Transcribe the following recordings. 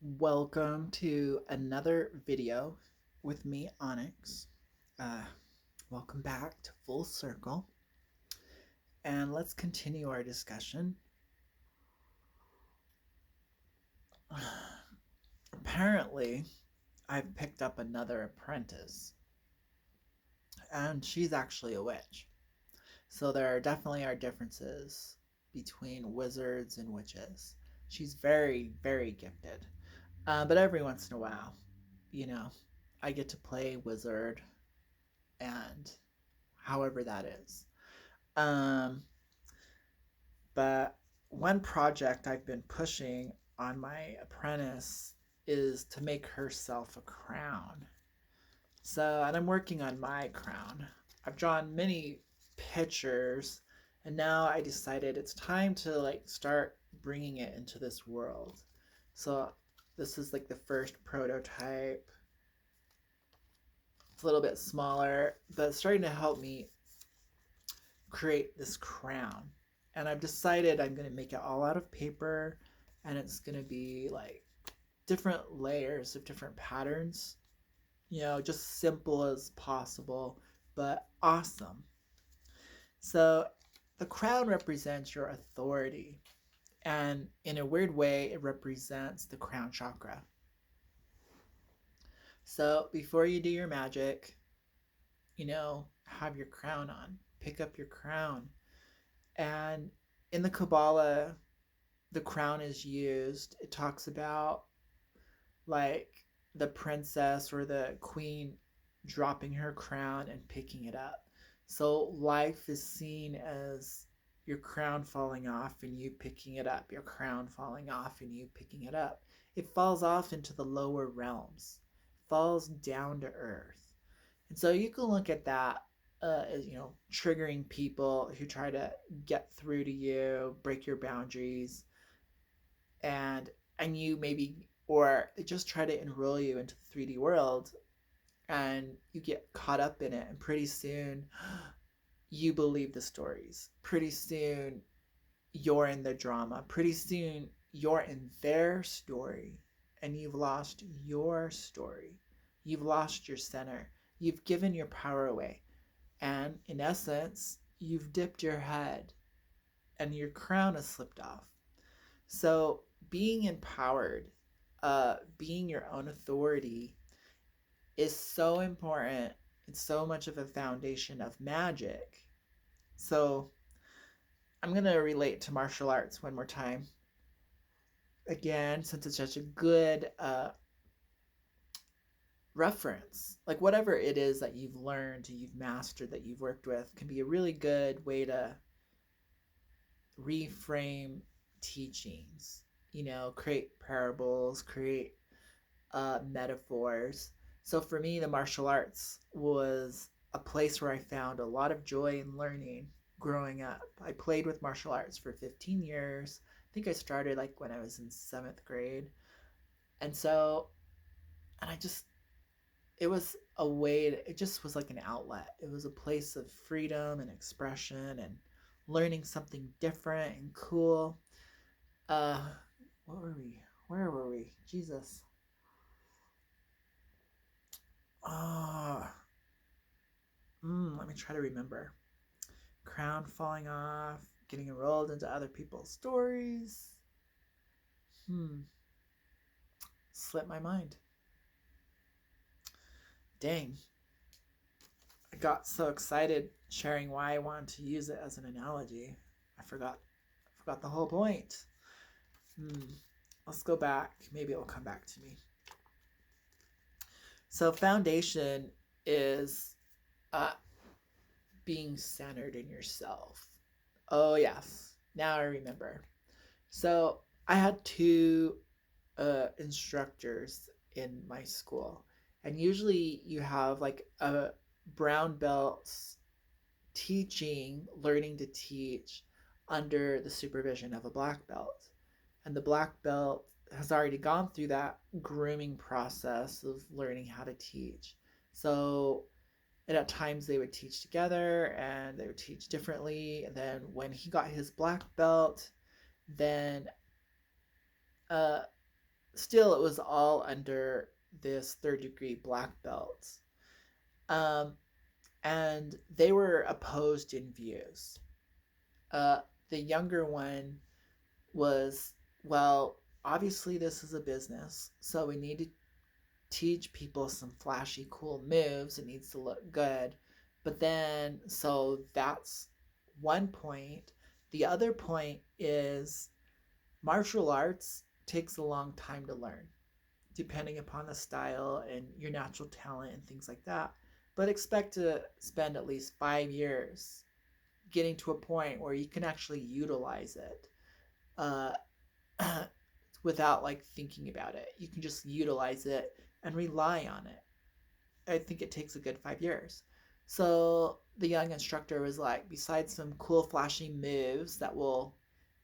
Welcome to another video with me, Onyx. Uh, Welcome back to Full Circle, and let's continue our discussion. Apparently, I've picked up another apprentice, and she's actually a witch. So there definitely are differences between wizards and witches. She's very, very gifted. But every once in a while, you know, I get to play wizard and however that is. Um, but one project I've been pushing on my apprentice is to make herself a crown. So, and I'm working on my crown. I've drawn many pictures, and now I decided it's time to start bringing it into this world. So, this is like the first prototype. It's a little bit smaller, but it's starting to help me create this crown. And I've decided I'm going to make it all out of paper, and it's going to be like different layers of different patterns, just simple as possible, but awesome. So the crown represents your authority, and in a weird way, it represents the crown chakra. So before you do your magic, have your crown on, pick up your crown. And in the Kabbalah, the crown is used. It talks about like the princess or the queen dropping her crown and picking it up. So life is seen as your crown falling off and you picking it up, your crown falling off and you picking it up. It falls off into the lower realms, falls down to earth. And so you can look at that as, triggering people who try to get through to you, break your boundaries, and you maybe or just try to enroll you into the 3D world, and you get caught up in it, and pretty soon you believe the stories. Pretty soon you're in the drama. Pretty soon you're in their story, and you've lost your story. You've lost your center. You've given your power away. And in essence, you've dipped your head and your crown has slipped off. So being empowered, being your own authority is so important. It's so much of a foundation of magic. So I'm going to relate to martial arts one more time. Again, since it's such a good reference, like whatever it is that you've learned, you've mastered, that you've worked with, can be a really good way to reframe teachings, create parables, create metaphors. So for me, the martial arts was a place where I found a lot of joy in learning growing up. I played with martial arts for 15 years. I think I started like when I was in 7th grade. And so, and it was a way, it just was like an outlet. It was a place of freedom and expression and learning something different and cool. Uh, what were we? Where were we? Jesus. Ah, let me try to remember. Crown falling off, getting enrolled into other people's stories. Slipped my mind. Dang. I got so excited sharing why I wanted to use it as an analogy. I forgot the whole point. Let's go back. Maybe it will come back to me. So foundation is being centered in yourself. Oh yes, now I remember. So I had two instructors in my school, and usually you have like a brown belts learning to teach under the supervision of a black belt, and the black belt has already gone through that grooming process of learning how to teach. So and at times they would teach together and they would teach differently. And then when he got his black belt, then still, it was all under this third degree black belt. Um, and they were opposed in views. Uh, the younger one was, well, obviously, this is a business, so we need to teach people some flashy, cool moves. It needs to look good. But then, so that's one point. The other point is martial arts takes a long time to learn, depending upon the style and your natural talent and things like that. But expect to spend at least 5 years getting to a point where you can actually utilize it uh, without like thinking about it. You can just utilize it and rely on it. I think it takes a good 5 years. So the young instructor was like, besides some cool, flashy moves that will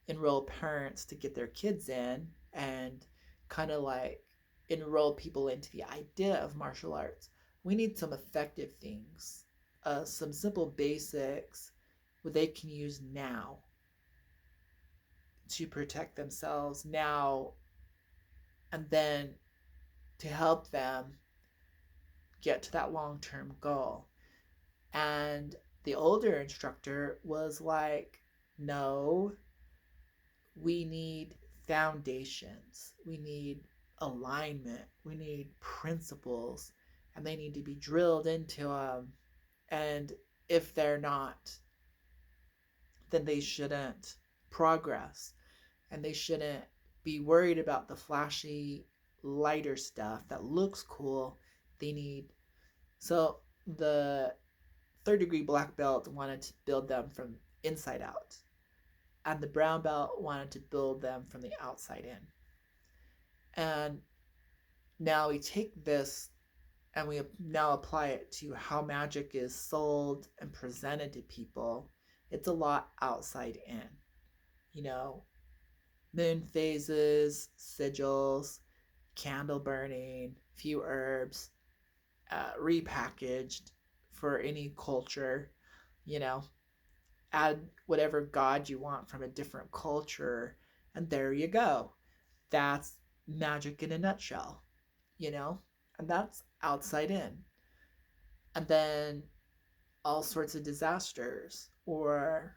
enroll parents to get their kids in and kind of like enroll people into the idea of martial arts, we need some effective things, some simple basics what they can use now to protect themselves now and then to help them get to that long term goal. And the older instructor was like, no, we need foundations, we need alignment, we need principles, and they need to be drilled into them. And if they're not, then they shouldn't progress and they shouldn't be worried about the flashy, lighter stuff that looks cool. They need. So the third degree black belt wanted to build them from inside out, and the brown belt wanted to build them from the outside in. And now we take this and we now apply it to how magic is sold and presented to people. It's a lot outside in, you know, moon phases, sigils, candle burning, few herbs, repackaged for any culture, you know, add whatever god you want from a different culture, and there you go. That's magic in a nutshell, you know, and that's outside in. And then all sorts of disasters or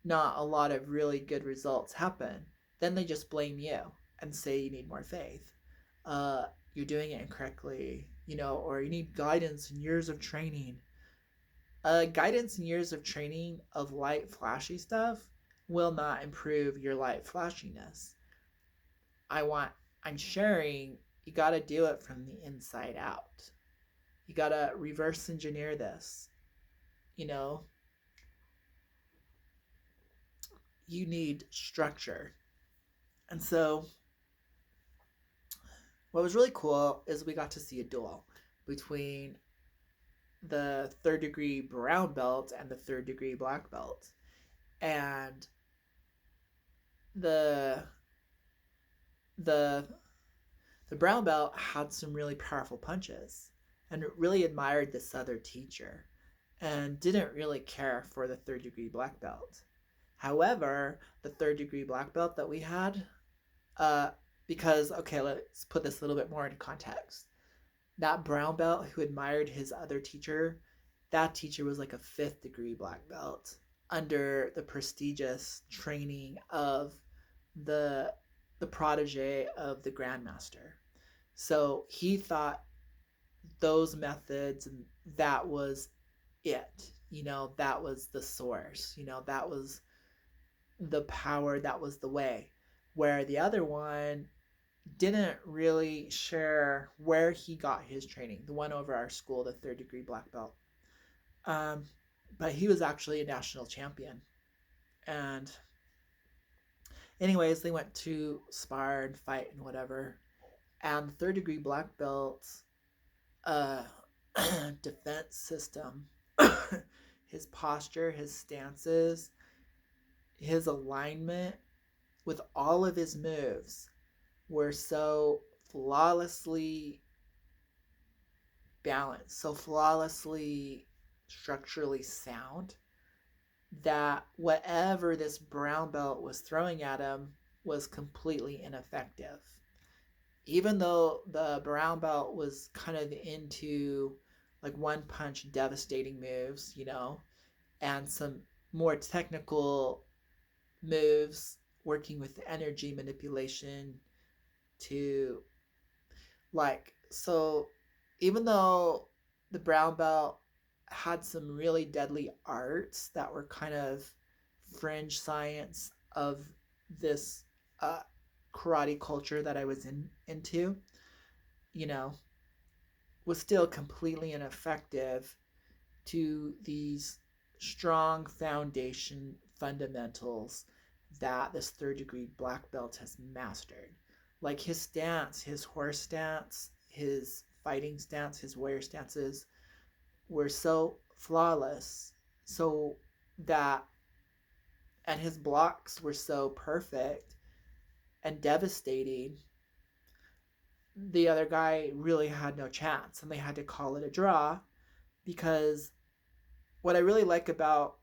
not a lot of really good results happen, then they just blame you and say you need more faith. You're doing it incorrectly, you know, or you need guidance and years of training. Guidance and years of training of light, flashy stuff will not improve your light flashiness. I want, I'm sharing, you got to do it from the inside out. You got to reverse engineer this. You know, you need structure. And so, what was really cool is we got to see a duel between the third degree brown belt and the third degree black belt. And the the the brown belt had some really powerful punches and really admired this other teacher and didn't really care for the third degree black belt. However, the third degree black belt that we had, uh, because, okay, let's put this a little bit more into context. That brown belt who admired his other teacher, that teacher was like a fifth degree black belt under the prestigious training of the the protege of the grandmaster. So he thought those methods and that was it. You know, that was the source. You know, that was the power, that was the way. Where the other one didn't really share where he got his training. The one over our school, the third degree black belt. Um, but he was actually a national champion. And anyways, they went to spar and fight and whatever. And the third degree black belt's uh, defense system, his posture, his stances, his alignment with all of his moves were so flawlessly balanced, so flawlessly structurally sound that whatever this brown belt was throwing at him was completely ineffective. even though the brown belt was kind of into like one punch devastating moves, and some more technical moves working with energy manipulation to so even though the brown belt had some really deadly arts that were kind of fringe science of this uh, karate culture that I was into, you know, was still completely ineffective to these strong foundation fundamentals that this third degree black belt has mastered. Like his stance, his horse stance, his fighting stance, his warrior stances were so flawless, so that, and his blocks were so perfect and devastating. The other guy really had no chance, and they had to call it a draw because what I really like about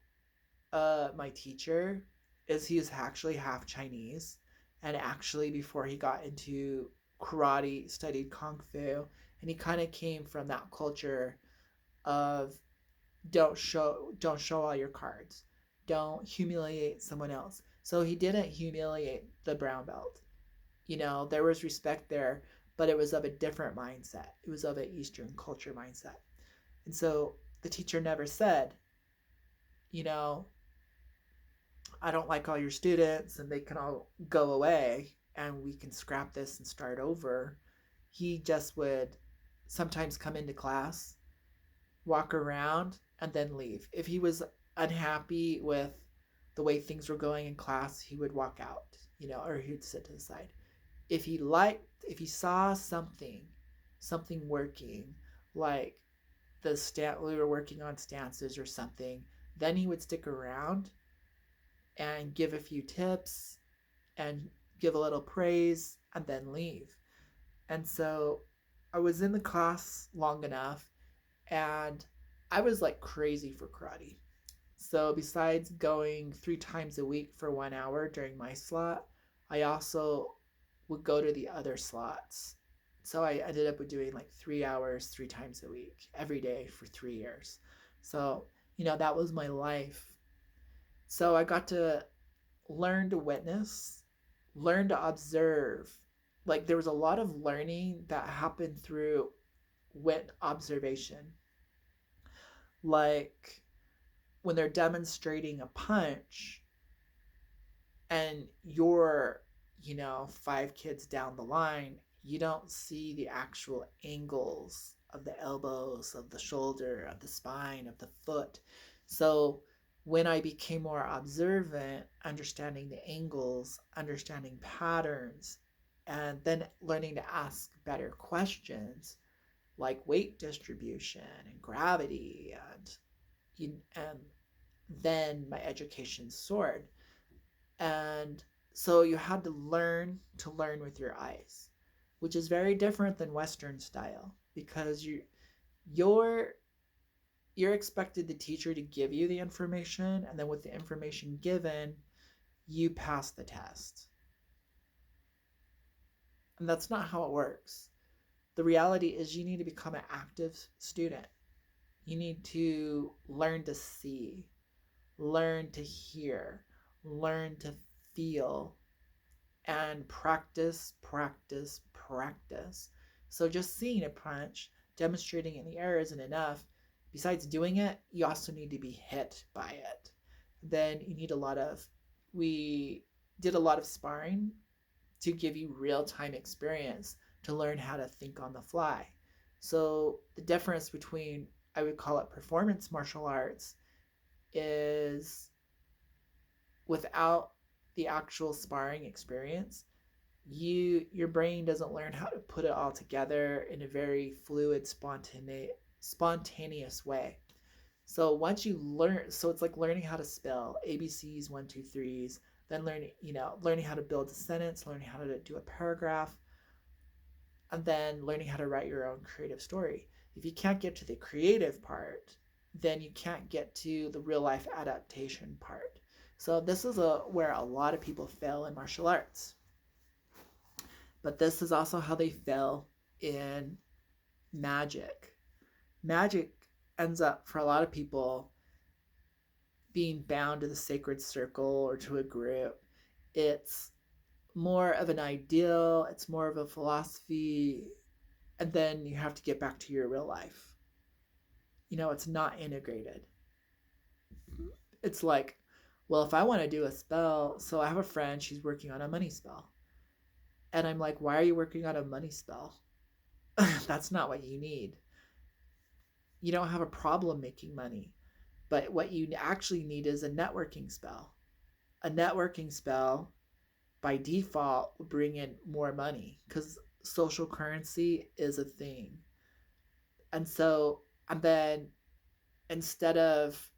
my teacher is he's actually half Chinese, and actually before he got into karate, studied kung fu, and he kind of came from that culture of don't show all your cards, don't humiliate someone else. So he didn't humiliate the brown belt. There was respect there, but it was of a different mindset. It was of an Eastern culture mindset. And so the teacher never said, you know, I don't like all your students and they can all go away and we can scrap this and start over. He just would sometimes come into class, walk around, and then leave. If he was unhappy with the way things were going in class, he would walk out, or he'd sit to the side. If he saw something working, like we were working on stances or something, then he would stick around and give a few tips and give a little praise and then leave. And so I was in the class long enough, and I was like crazy for karate. So besides going 3 times a week for 1 hour during my slot, I also would go to the other slots. So I ended up with doing like 3 hours 3 times a week every day for 3 years. So, that was my life. So I got to learn to witness, learn to observe. Like there was a lot of learning that happened through observation. Like when they're demonstrating a punch and you're, 5 kids down the line, you don't see the actual angles of the elbows, of the shoulder, of the spine, of the foot. So when I became more observant, understanding the angles, understanding patterns, and then learning to ask better questions like weight distribution and gravity, and then my education soared. And so you had to learn with your eyes, which is very different than Western style because you're you're expected the teacher to give you the information, and then with the information given, you pass the test. And that's not how it works. The reality is you need to become an active student. You need to learn to see, learn to hear, learn to feel, and practice, practice, practice. So just seeing a punch, demonstrating it in the air isn't enough. Besides doing it, you also need to be hit by it. Then you need we did a lot of sparring to give you real time experience to learn how to think on the fly. So the difference between, I would call it performance martial arts, is without the actual sparring experience, your brain doesn't learn how to put it all together in a very fluid, spontaneous way. So once you learn, so it's like learning how to spell ABCs, one, two, threes, then learning how to build a sentence, learning how to do a paragraph, and then learning how to write your own creative story. If you can't get to the creative part, then you can't get to the real life adaptation part. So this is where a lot of people fail in martial arts. But this is also how they fell in magic. Magic ends up, for a lot of people, being bound to the sacred circle or to a group. It's more of an ideal, it's more of a philosophy, and then you have to get back to your real life. It's not integrated. It's like, well, if I want to do a spell, so I have a friend, she's working on a money spell. And I'm like, why are you working on a money spell? That's not what you need. You don't have a problem making money. But what you actually need is a networking spell. A networking spell by default will bring in more money because social currency is a thing. And then instead of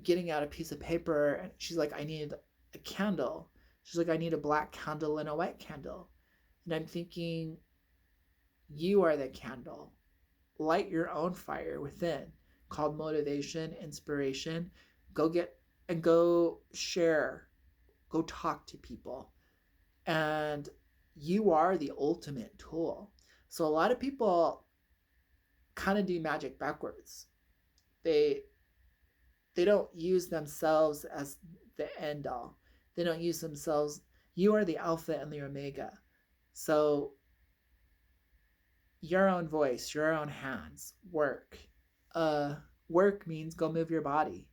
getting out a piece of paper, and she's like, I need a candle. She's like, I need a black candle and a white candle. And I'm thinking, you are the candle. Light your own fire within, called motivation, inspiration. Go get and go share, go talk to people. And you are the ultimate tool. So a lot of people kind of do magic backwards. They they don't use themselves as the end all. They don't use themselves. You are the alpha and the omega. So your own voice, your own hands, work. Work means go move your body,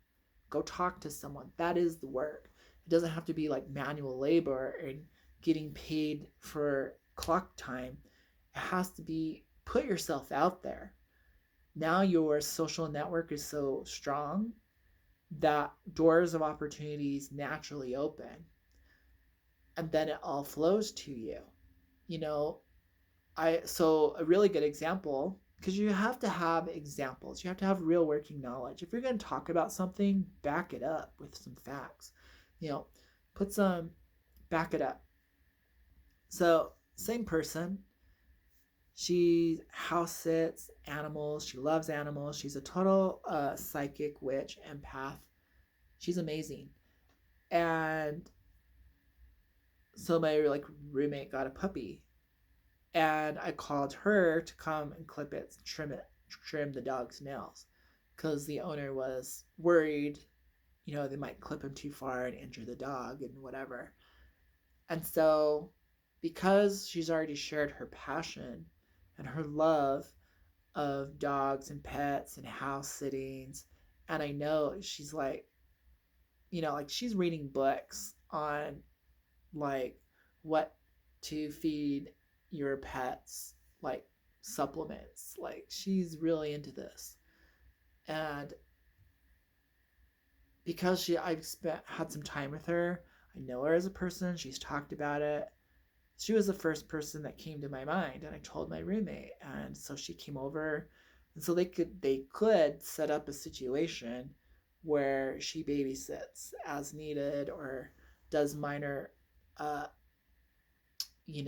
go talk to someone. That is the work. It doesn't have to be like manual labor and getting paid for clock time. It has to be put yourself out there. Now your social network is so strong that doors of opportunities naturally open, and then it all flows to you. You know, so a really good example, because you have to have examples, you have to have real working knowledge. If you're going to talk about something, back it up with some facts. You know, put some back it up. So same person, she house sits animals, she loves animals, she's a total psychic witch empath. She's amazing. And so my like roommate got a puppy, and I called her to come and clip it, trim the dog's nails, because the owner was worried, they might clip him too far and injure the dog and whatever. And so, because she's already shared her passion and her love of dogs and pets and house sittings, and I know she's like, like she's reading books on like what to feed your pets, like supplements. Like she's really into this. And because I've had some time with her, I know her as a person, she's talked about it. She was the first person that came to my mind, and I told my roommate, and so she came over, and so they could set up a situation where she babysits as needed or does minor uh,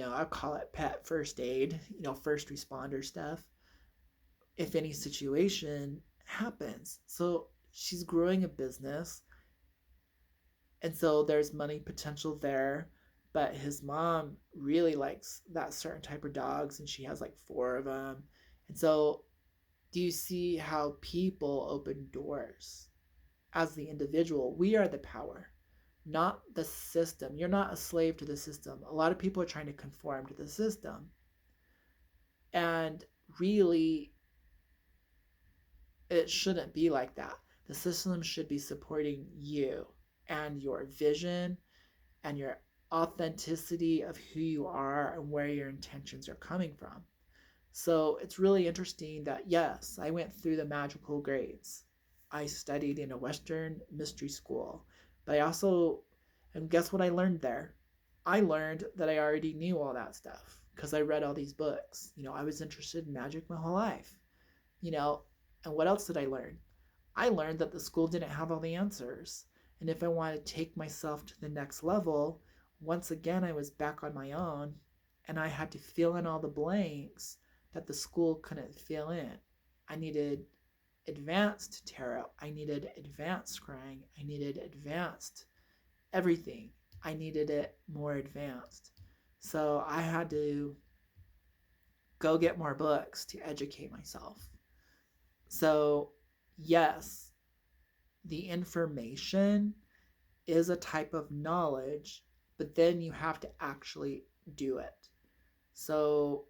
I'll call it pet first aid, first responder stuff if any situation happens. So she's growing a business, and so there's money potential there. But his mom really likes that certain type of dogs, and she has like four of them. And so, do you see how people open doors? As the individual, we are the power, not the system. You're not a slave to the system. A lot of people are trying to conform to the system. And really, it shouldn't be like that. The system should be supporting you and your vision and your authenticity of who you are and where your intentions are coming from. So it's really interesting that, yes, I went through the magical grades. I studied in a Western mystery school, but I also, and guess what I learned there? I learned that I already knew all that stuff because I read all these books. I was interested in magic my whole life. You know, and what else did I learn? I learned that the school didn't have all the answers. And if I wanted to take myself to the next level, once again, I was back on my own, and I had to fill in all the blanks that the school couldn't fill in. I needed advanced tarot. I needed advanced scrying. I needed advanced everything. I needed it more advanced. So I had to go get more books to educate myself. So, yes, the information is a type of knowledge, but then you have to actually do it. So,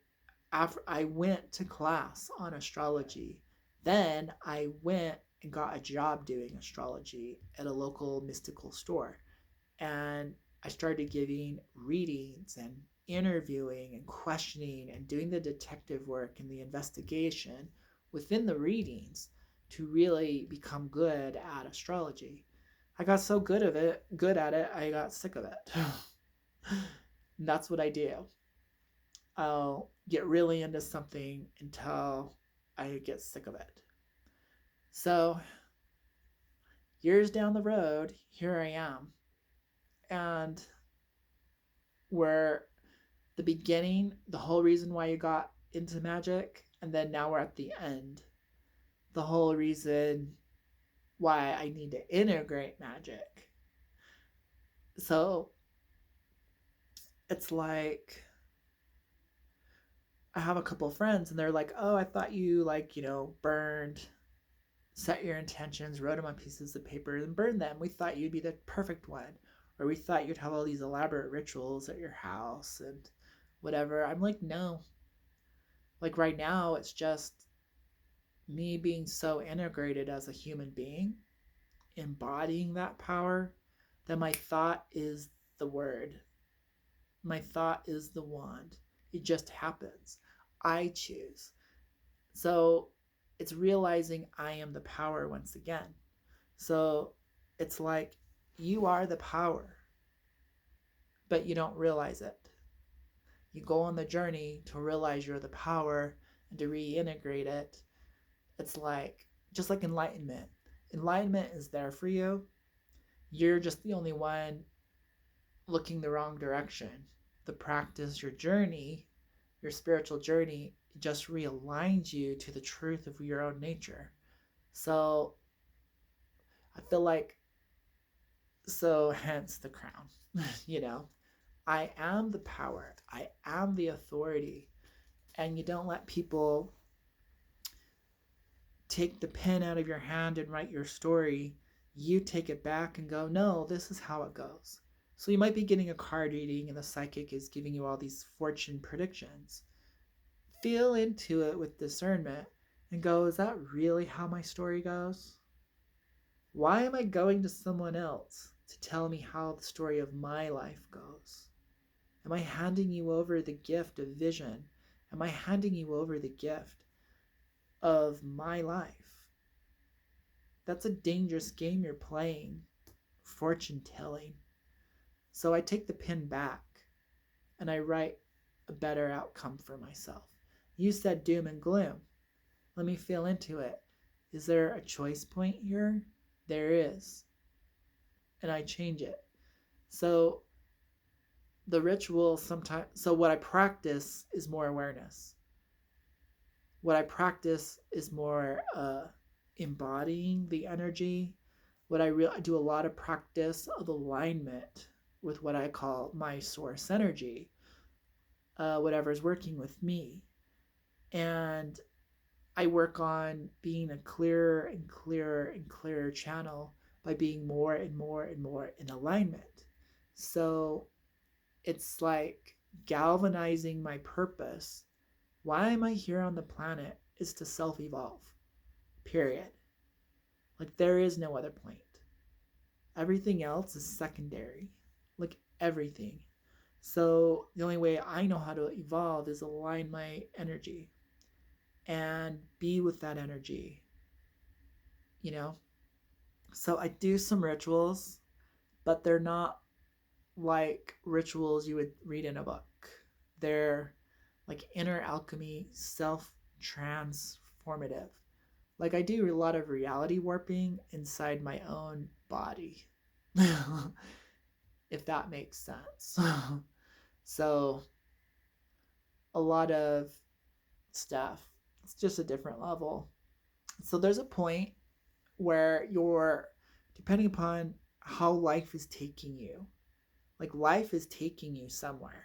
after I went to class on astrology, then I went and got a job doing astrology at a local mystical store. And I started giving readings and interviewing and questioning and doing the detective work and the investigation within the readings to really become good at astrology. I got so good at it, I got sick of it. And that's what I do. I'll get really into something until I get sick of it. So, years down the road, here I am. And where the beginning, the whole reason why you got into magic, and then now we're at the end. The whole reason why I need to integrate magic. So it's like I have a couple of friends and they're like, "Oh, I thought you burned, set your intentions, wrote them on pieces of paper and burned them. We thought you'd be the perfect one. Or we thought you'd have all these elaborate rituals at your house and whatever." I'm like, "No. Like right now it's just me being so integrated as a human being, embodying that power, that my thought is the word. My thought is the wand. It just happens. I choose." So it's realizing I am the power once again. So it's like you are the power, but you don't realize it. You go on the journey to realize you're the power and to reintegrate it. It's like just like enlightenment. Enlightenment is there for you. You're just the only one looking the wrong direction. The practice, your journey, your spiritual journey, just realigns you to the truth of your own nature. So I feel like, so hence the crown, you know, I am the power, I am the authority. And you don't let people take the pen out of your hand and write your story. You take it back and go, "No, this is how it goes." So you might be getting a card reading and the psychic is giving you all these fortune predictions. Feel into it with discernment and go, "Is that really how my story goes? Why am I going to someone else to tell me how the story of my life goes? Am I handing you over the gift of vision? Am I handing you over the gift of my life?" That's a dangerous game you're playing, fortune telling. So I take the pen back and I write a better outcome for myself. You said doom and gloom. Let me feel into it. Is there a choice point here? There is. And I change it. So the ritual sometimes, so what I practice is more awareness. What I practice is more embodying the energy. I do a lot of practice of alignment with what I call my source energy, whatever's working with me. And I work on being a clearer and clearer and clearer channel by being more and more and more in alignment. So it's like galvanizing my purpose. Why am I here on the planet is to self evolve, period. Like there is no other point. Everything else is secondary. Like everything. So the only way I know how to evolve is align my energy and be with that energy, you know? So I do some rituals, but they're not like rituals you would read in a book. They're like inner alchemy, self transformative. Like I do a lot of reality warping inside my own body, if that makes sense. So a lot of stuff, it's just a different level. So there's a point where you're, depending upon how life is taking you, like life is taking you somewhere.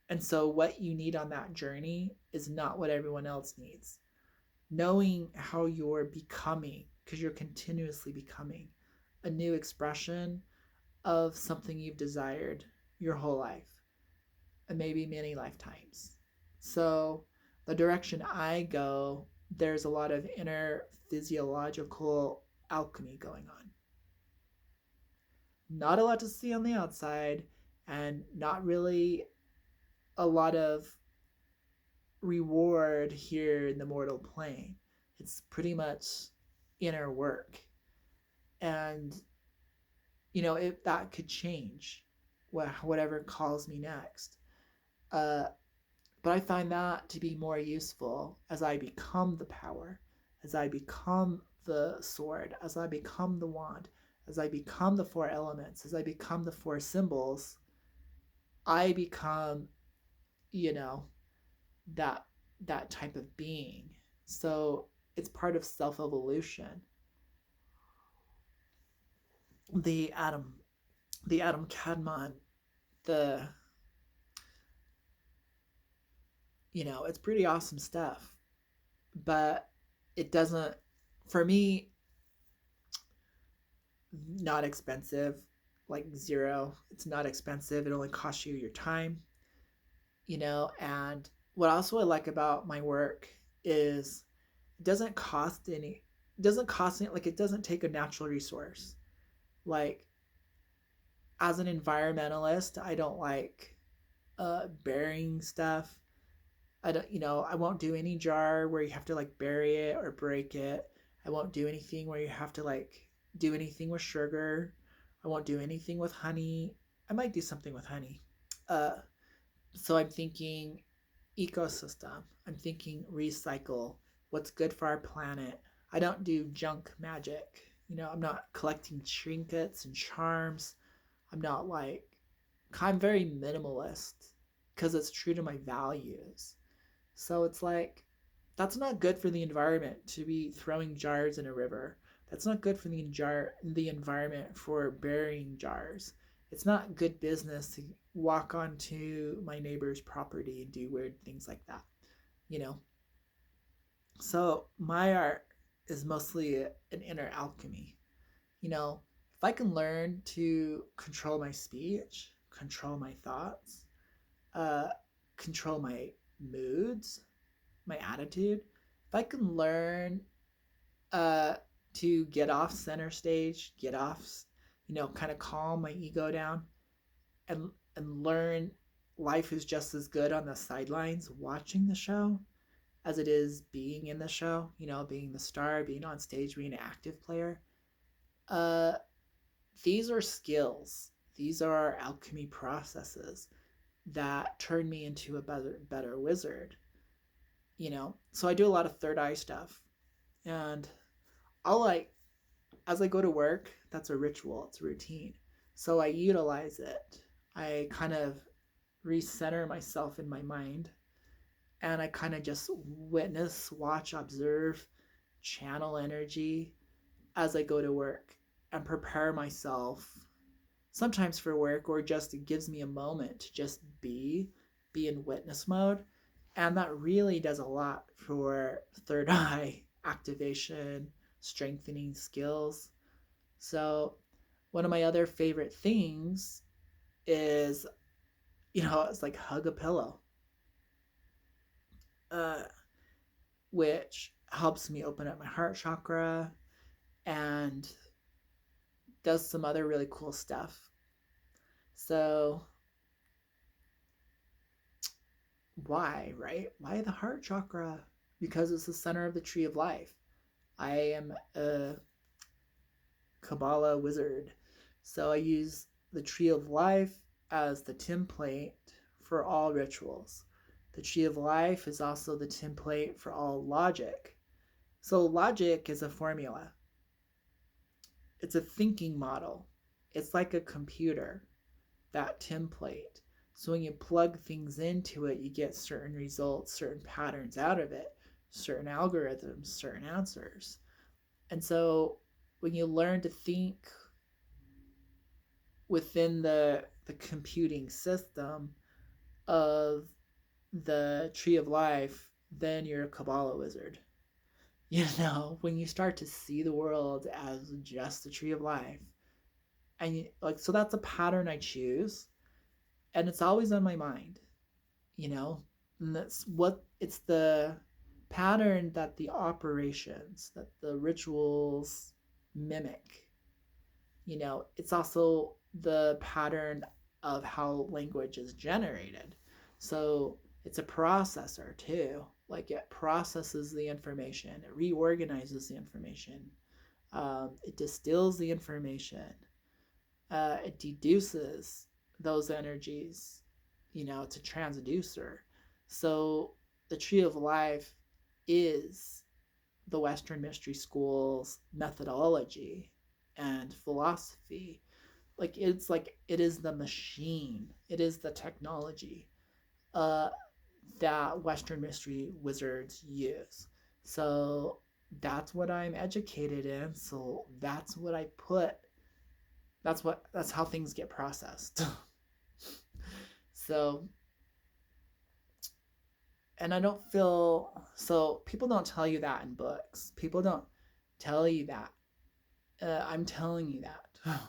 And so, what you need on that journey is not what everyone else needs. Knowing how you're becoming, because you're continuously becoming a new expression of something you've desired your whole life and maybe many lifetimes. So, the direction I go, there's a lot of inner physiological alchemy going on. Not a lot to see on the outside, and not really a lot of reward here in the mortal plane. It's pretty much inner work. And, if that could change, whatever calls me next. Uh, but I find that to be more useful as I become the power, as I become the sword, as I become the wand, as I become the four elements, as I become the four symbols. I become, you know, that that type of being. So it's part of self-evolution. The atom, the atom Kadmon, the it's pretty awesome stuff. But it doesn't, for me, not expensive, like zero. It's not expensive. It only costs you your time, and what also I like about my work is it doesn't cost any, it doesn't cost any, like it doesn't take a natural resource. Like, as an environmentalist, I don't like burying stuff. I don't, I won't do any jar where you have to like bury it or break it. I won't do anything where you have to like do anything with sugar. I won't do anything with honey. I might do something with honey. Uh, so I'm thinking ecosystem. I'm thinking recycle. What's good for our planet. I don't do junk magic. I'm not collecting trinkets and charms. I'm not like, I'm very minimalist because it's true to my values. So it's like, that's not good for the environment to be throwing jars in a river. That's not good for the environment for burying jars. It's not good business to walk onto my neighbor's property and do weird things like that, you know? So my art is mostly an inner alchemy. If I can learn to control my speech, control my thoughts, uh, control my moods, my attitude, if I can learn uh, to get off center stage, get off, kind of calm my ego down, and learn life is just as good on the sidelines watching the show as it is being in the show. Being the star, being on stage, being an active player. Uh, these are skills. These are alchemy processes that turn me into a better wizard. So I do a lot of third eye stuff, and I'll like, as I go to work, that's a ritual, it's a routine. So I utilize it. I kind of recenter myself in my mind, and I kind of just witness, watch, observe, channel energy as I go to work and prepare myself sometimes for work, or just it gives me a moment to just be in witness mode. And that really does a lot for third eye activation, strengthening skills. So one of my other favorite things is, it's like hug a pillow, uh, which helps me open up my heart chakra and does some other really cool stuff. So why, right? Why the heart chakra? Because it's the center of the tree of life. I am a Kabbalah wizard, so I use the tree of life as the template for all rituals. The tree of life is also the template for all logic. So logic is a formula. It's a thinking model. It's like a computer, that template. So when you plug things into it, you get certain results, certain patterns out of it, certain algorithms, certain answers. And so when you learn to think within the computing system of the tree of life, then you're a Kabbalah wizard. When you start to see the world as just the tree of life, and like, so that's a pattern I choose, and it's always on my mind, you know, and that's what it's the pattern that the operations, that the rituals mimic. It's also the pattern of how language is generated. So it's a processor too. Like, it processes the information, it reorganizes the information, it distills the information, it deduces those energies, to transducer. So the tree of life is the Western Mystery School's methodology and philosophy. Like it is the machine, it is the technology uh, that Western Mystery wizards use. So that's what I'm educated in. So that's what I put. That's how things get processed. So, and I don't feel so. People don't tell you that in books. People don't tell you that. I'm telling you that.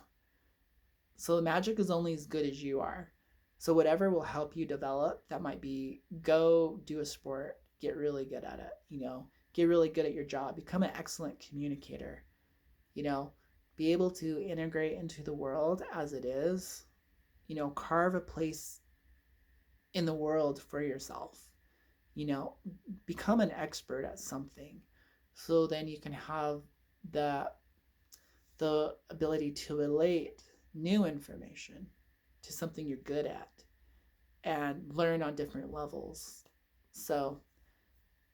So magic is only as good as you are. So whatever will help you develop, that might be go do a sport, get really good at it, get really good at your job, become an excellent communicator, you know, be able to integrate into the world as it is, carve a place in the world for yourself, you know, become an expert at something. So then you can have the ability to relate new information to something you're good at and learn on different levels. So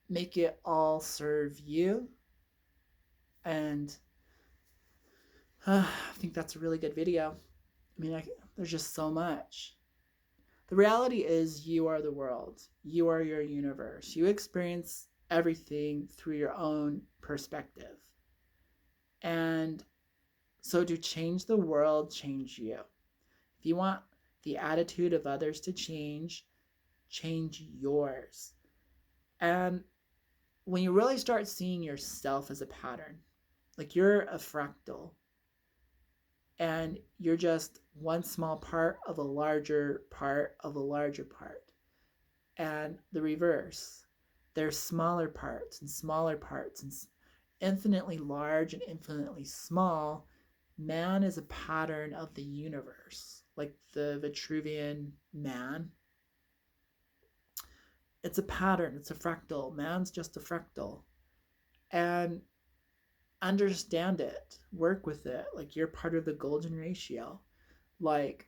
make it all serve you. And I think that's a really good video. I mean, there's just so much. The reality is, you are the world. You are your universe. You experience everything through your own perspective. And so to change the world, change you. If you want the attitude of others to change yours. And when you really start seeing yourself as a pattern, like you're a fractal, and you're just one small part of a larger part of a larger part. And the reverse. There's smaller parts and infinitely large and infinitely small. Man is a pattern of the universe, like the Vitruvian man. It's a pattern, it's a fractal. Man's just a fractal. And understand it, work with it. Like, you're part of the golden ratio. Like,